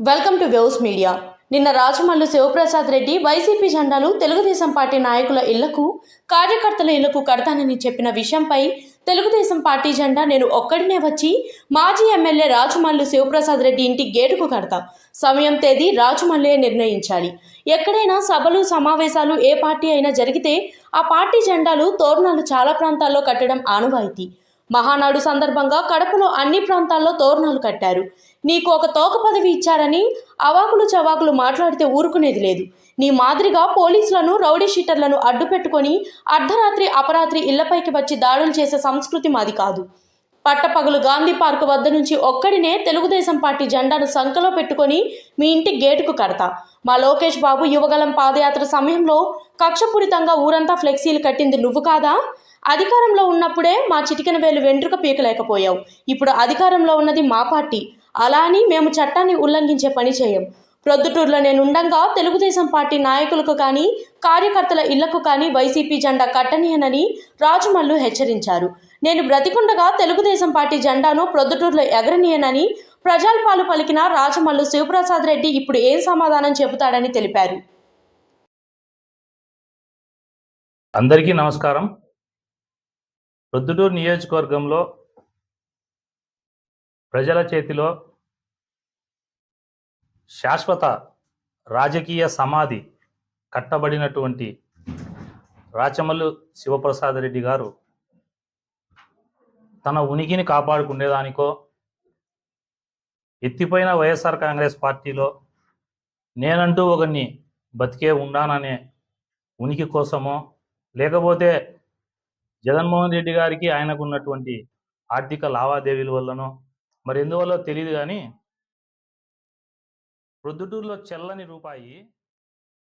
Welcome to waves media. నిన్న Rajamallu Sivaprasad Reddy YCP జెండాలు Telugu Desam party నాయకుల ఇళ్లకు, కార్యకర్తల ఇళ్లకు కడతానని చెప్పిన విషయంపై తెలుగుదేశం పార్టీ జెండా నేను ఒక్కడినే వచ్చి మాజీ ఎమ్మెల్యే రాజమల్లు శివప్రసాద్ రెడ్డి ఇంటి గేటుకు కడతా. సమయం తేదీ రాజమల్లే నిర్ణయించాలి. ఎక్కడైనా సభలు సమావేశాలు ఏ పార్టీ అయినా జరిగితే ఆ పార్టీ జెండాలు తోరణాలు చాలా ప్రాంతాల్లో కట్టడం ఆనవాయితీ. మహానాడు సందర్భంగా కడపలో అన్ని ప్రాంతాల్లో తోరణాలు కట్టారు. నీకు ఒక తోక పదవి ఇచ్చారని అవాకులు చవాకులు మాట్లాడితే ఊరుకునేది లేదు. నీ మాదిరిగా పోలీసులను, రౌడీ షీటర్లను అడ్డు పెట్టుకొని అర్ధరాత్రి అపరాత్రి ఇళ్లపైకి వచ్చి దాడులు చేసే సంస్కృతి మాది కాదు. పట్టపగలు గాంధీ పార్కు వద్ద నుంచి ఒక్కడినే తెలుగుదేశం పార్టీ జెండాను సంకలో పెట్టుకొని మీ ఇంటి గేటుకు కడతా. మా లోకేష్ బాబు యువగలం పాదయాత్ర సమయంలో కక్షపూరితంగా ఊరంతా ఫ్లెక్సీలు కట్టింది నువ్వు కాదా? అధికారంలో ఉన్నప్పుడే మా చిటికెన వేలు వెంట్రుక పీకలేకపోయావు. ఇప్పుడు అధికారంలో ఉన్నది మా పార్టీ. అలా అని మేము చట్టాన్ని ఉల్లంఘించే పని చేయం. ప్రొద్దుటూరులో నేనుండగా తెలుగుదేశం పార్టీ నాయకులకు కానీ, కార్యకర్తల ఇళ్లకు కానీ వైసీపీ జెండా కట్టనీయనని రాజమల్లు హెచ్చరించారు. నేను బ్రతికుండగా తెలుగుదేశం పార్టీ జెండాను ప్రొద్దుటూరులో ఎగరనీయనని ప్రజల్పాలు పలికిన రాజమల్లు శివప్రసాద్ రెడ్డి ఇప్పుడు ఏం సమాధానం చెబుతాడని తెలిపారు. అందరికీ నమస్కారం. ప్రొద్దుటూరు నియోజకవర్గంలో ప్రజల చేతిలో శాశ్వత రాజకీయ సమాధి కట్టబడినటువంటి రాచమల్లు శివప్రసాద్ రెడ్డి గారు తన ఉనికిని కాపాడుకునేదానికో, ఎత్తిపోయిన వైఎస్ఆర్ కాంగ్రెస్ పార్టీలో నేనంటూ ఒకరిని బతికే ఉండాననే ఉనికి కోసమో, లేకపోతే జగన్మోహన్ రెడ్డి గారికి ఆయనకు ఉన్నటువంటి ఆర్థిక లావాదేవీల వల్లనో మరి ఎందువల్ల తెలియదు, కానీ ప్రొద్దుటూరులో చెల్లని రూపాయి